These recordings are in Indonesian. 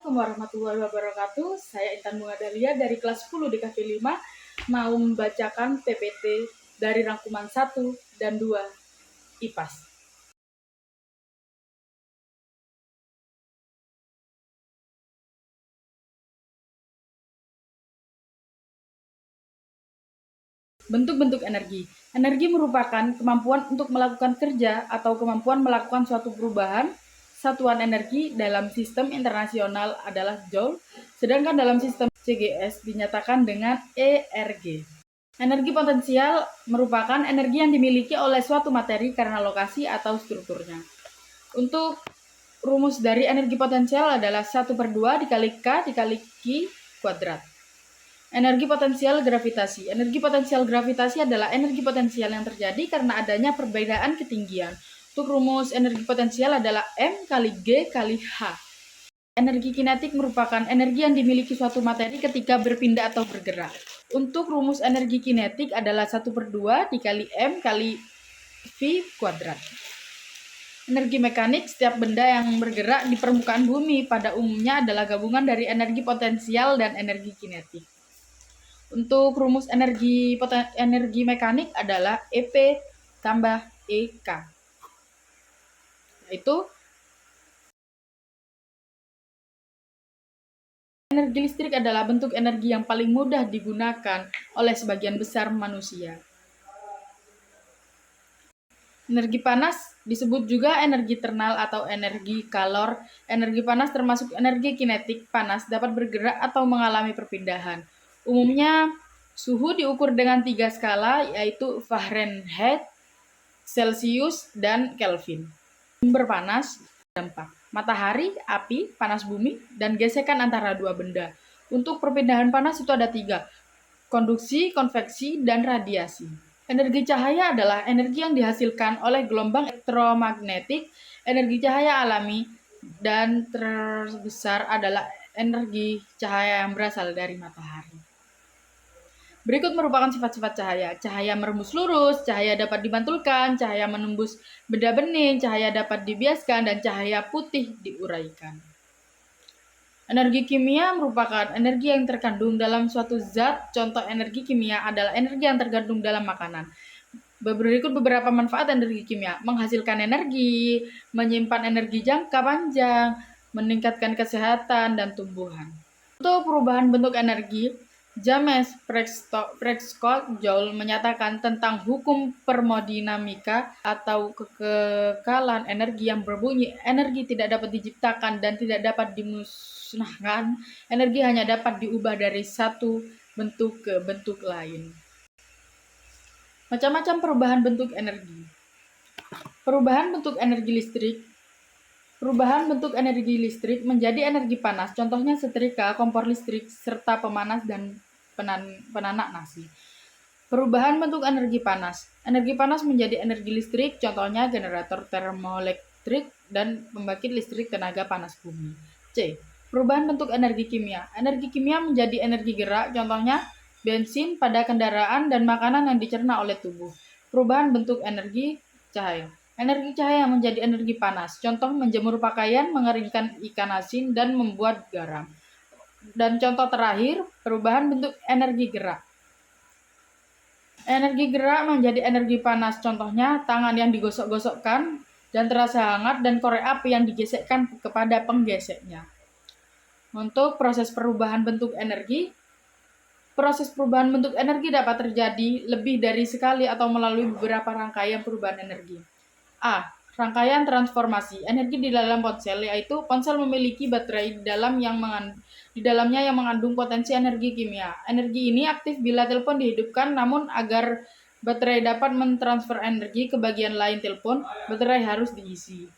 Assalamualaikum warahmatullahi wabarakatuh. Saya Intan Bunga Dahlia dari kelas 10 DKV 5 mau membacakan PPT dari rangkuman 1 dan 2 IPAS. Bentuk-bentuk energi. Energi merupakan kemampuan untuk melakukan kerja atau kemampuan melakukan suatu perubahan. Satuan energi dalam sistem internasional adalah Joule, sedangkan dalam sistem CGS dinyatakan dengan ERG. Energi potensial merupakan energi yang dimiliki oleh suatu materi karena lokasi atau strukturnya. Untuk rumus dari energi potensial adalah 1/2 dikali K dikali Q kuadrat. Energi potensial gravitasi. Energi potensial gravitasi adalah energi potensial yang terjadi karena adanya perbedaan ketinggian. Untuk rumus energi potensial adalah M kali G kali H. Energi kinetik merupakan energi yang dimiliki suatu materi ketika berpindah atau bergerak. Untuk rumus energi kinetik adalah 1/2 dikali M kali V kuadrat. Energi mekanik, setiap benda yang bergerak di permukaan bumi pada umumnya adalah gabungan dari energi potensial dan energi kinetik. Untuk rumus energi mekanik adalah EP tambah EK. Yaitu energi listrik adalah bentuk energi yang paling mudah digunakan oleh sebagian besar manusia. Energi panas disebut juga energi thermal atau energi kalor. Energi panas termasuk energi kinetik. Panas dapat bergerak atau mengalami perpindahan. Umumnya suhu diukur dengan 3 skala, yaitu Fahrenheit, Celsius, dan Kelvin. Sumber panas, dampak matahari, api, panas bumi, dan gesekan antara dua benda. Untuk perpindahan panas itu ada 3, konduksi, konveksi, dan radiasi. Energi cahaya adalah energi yang dihasilkan oleh gelombang elektromagnetik. Energi cahaya alami dan terbesar adalah energi cahaya yang berasal dari matahari. Berikut merupakan sifat-sifat cahaya. Cahaya merembus lurus, cahaya dapat dimantulkan, cahaya menembus benda bening, cahaya dapat dibiaskan, dan cahaya putih diuraikan. Energi kimia merupakan energi yang terkandung dalam suatu zat. Contoh energi kimia adalah energi yang terkandung dalam makanan. Berikut beberapa manfaat energi kimia: menghasilkan energi, menyimpan energi jangka panjang, meningkatkan kesehatan dan tumbuhan. Untuk perubahan bentuk energi, James Prescott Joule menyatakan tentang hukum termodinamika atau kekekalan energi yang berbunyi, energi tidak dapat diciptakan dan tidak dapat dimusnahkan. Energi hanya dapat diubah dari satu bentuk ke bentuk lain. Macam-macam perubahan bentuk energi. Perubahan bentuk energi listrik. Perubahan bentuk energi listrik menjadi energi panas, contohnya setrika, kompor listrik, serta pemanas dan penanak nasi. Perubahan bentuk energi panas. Energi panas menjadi energi listrik, contohnya generator termoelektrik dan pembangkit listrik tenaga panas bumi. C. Perubahan bentuk energi kimia. Energi kimia menjadi energi gerak, contohnya bensin pada kendaraan dan makanan yang dicerna oleh tubuh. Perubahan bentuk energi cahaya. Energi cahaya menjadi energi panas, contoh menjemur pakaian, mengeringkan ikan asin, dan membuat garam. Dan contoh terakhir, perubahan bentuk energi gerak. Energi gerak menjadi energi panas, contohnya tangan yang digosok-gosokkan dan terasa hangat dan korek api yang digesekkan kepada penggeseknya. Untuk proses perubahan bentuk energi, proses perubahan bentuk energi dapat terjadi lebih dari sekali atau melalui beberapa rangkaian perubahan energi. A. Rangkaian transformasi energi di dalam ponsel, yaitu ponsel memiliki baterai di dalamnya yang mengandung potensi energi kimia. Energi ini aktif bila telepon dihidupkan, namun agar baterai dapat mentransfer energi ke bagian lain telepon, baterai harus diisi.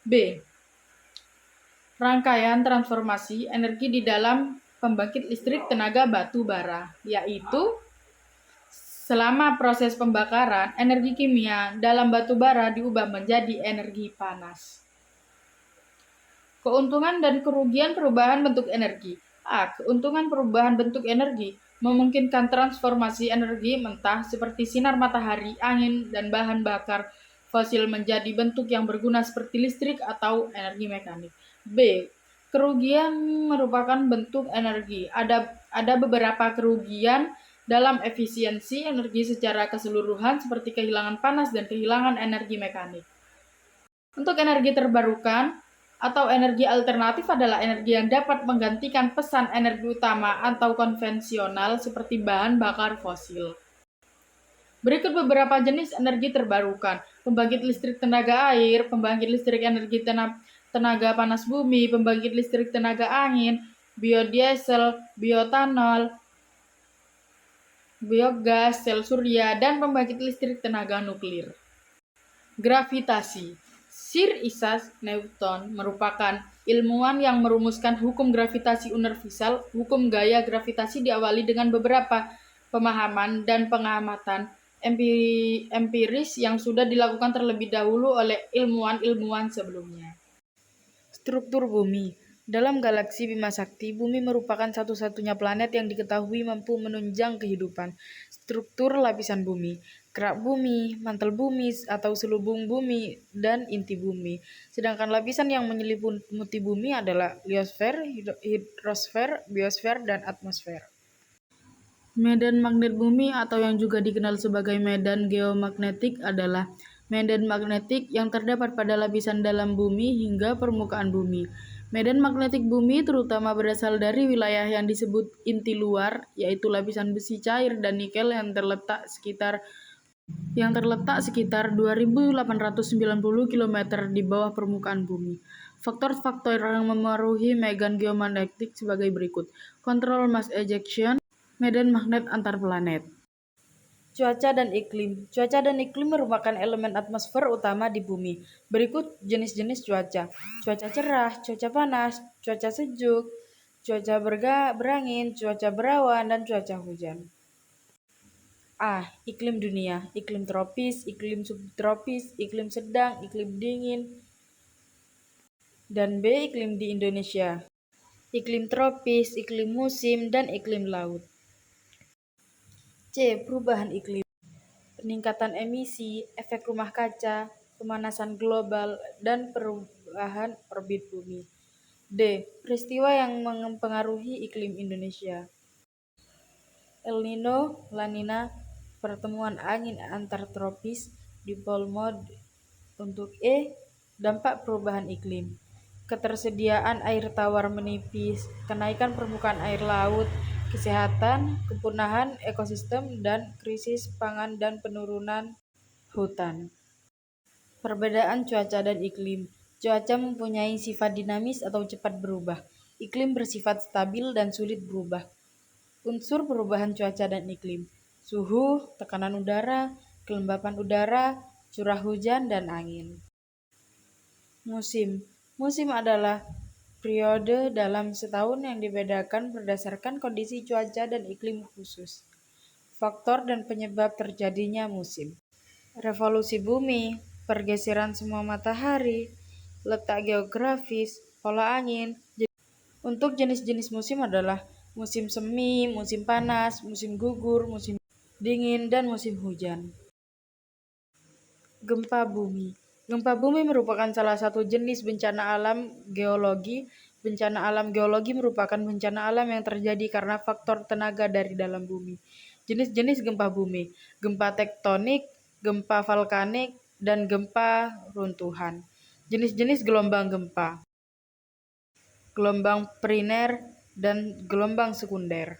B. Rangkaian transformasi energi di dalam pembangkit listrik tenaga batu bara, yaitu selama proses pembakaran, energi kimia dalam batu bara diubah menjadi energi panas. Keuntungan dan kerugian perubahan bentuk energi. A. Keuntungan perubahan bentuk energi memungkinkan transformasi energi mentah seperti sinar matahari, angin, dan bahan bakar fosil menjadi bentuk yang berguna seperti listrik atau energi mekanik. B. Kerugian merupakan bentuk energi. Ada beberapa kerugian dalam efisiensi energi secara keseluruhan seperti kehilangan panas dan kehilangan energi mekanik. Untuk energi terbarukan atau energi alternatif adalah energi yang dapat menggantikan pesan energi utama atau konvensional seperti bahan bakar fosil. Berikut beberapa jenis energi terbarukan: pembangkit listrik tenaga air, pembangkit listrik energi tenaga panas bumi, pembangkit listrik tenaga angin, biodiesel, bioetanol, biogas, sel surya, dan pembangkit listrik tenaga nuklir. Gravitasi. Sir Isaac Newton merupakan ilmuwan yang merumuskan hukum gravitasi universal. Hukum gaya gravitasi diawali dengan beberapa pemahaman dan pengamatan empiris yang sudah dilakukan terlebih dahulu oleh ilmuwan-ilmuwan sebelumnya. Struktur bumi. Dalam galaksi Bima Sakti, bumi merupakan satu-satunya planet yang diketahui mampu menunjang kehidupan. Struktur lapisan bumi, kerak bumi, mantel bumi atau selubung bumi, dan inti bumi. Sedangkan lapisan yang menyelimuti bumi adalah liosfer, hidrosfer, biosfer, dan atmosfer. Medan magnet bumi atau yang juga dikenal sebagai medan geomagnetik adalah medan magnetik yang terdapat pada lapisan dalam bumi hingga permukaan bumi. Medan magnetik bumi terutama berasal dari wilayah yang disebut inti luar, yaitu lapisan besi cair dan nikel yang terletak sekitar 2.890 km di bawah permukaan bumi. Faktor-faktor yang memengaruhi medan geomagnetik sebagai berikut: kontrol mass ejection, medan magnet antar planet. Cuaca dan iklim. Cuaca dan iklim merupakan elemen atmosfer utama di bumi. Berikut jenis-jenis cuaca. Cuaca cerah, cuaca panas, cuaca sejuk, cuaca berangin, cuaca berawan, dan cuaca hujan. A. Iklim dunia. Iklim tropis, iklim subtropis, iklim sedang, iklim dingin. Dan B. Iklim di Indonesia. Iklim tropis, iklim musim, dan iklim laut. C. Perubahan iklim. Peningkatan emisi, efek rumah kaca, pemanasan global, dan perubahan orbit bumi. D. Peristiwa yang mempengaruhi iklim Indonesia. El Nino, La Nina, pertemuan angin antar tropis, dipole mode. Untuk E. Dampak perubahan iklim. Ketersediaan air tawar menipis, kenaikan permukaan air laut, kesehatan, kepunahan ekosistem, dan krisis pangan dan penurunan hutan. Perbedaan cuaca dan iklim. Cuaca mempunyai sifat dinamis atau cepat berubah. Iklim bersifat stabil dan sulit berubah. Unsur perubahan cuaca dan iklim: suhu, tekanan udara, kelembapan udara, curah hujan, dan angin. Musim. Musim adalah periode dalam setahun yang dibedakan berdasarkan kondisi cuaca dan iklim khusus. Faktor dan penyebab terjadinya musim. Revolusi bumi, pergeseran semua matahari, letak geografis, pola angin. Untuk jenis-jenis musim adalah musim semi, musim panas, musim gugur, musim dingin, dan musim hujan. Gempa bumi. Gempa bumi merupakan salah satu jenis bencana alam geologi. Bencana alam geologi merupakan bencana alam yang terjadi karena faktor tenaga dari dalam bumi. Jenis-jenis gempa bumi: gempa tektonik, gempa vulkanik, dan gempa runtuhan. Jenis-jenis gelombang gempa: gelombang primer dan gelombang sekunder.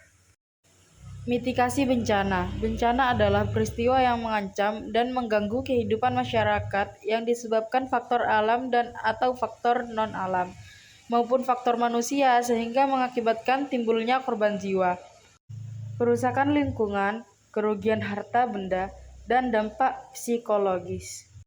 Mitigasi bencana. Bencana adalah peristiwa yang mengancam dan mengganggu kehidupan masyarakat yang disebabkan faktor alam dan atau faktor non-alam maupun faktor manusia sehingga mengakibatkan timbulnya korban jiwa, kerusakan lingkungan, kerugian harta benda, dan dampak psikologis.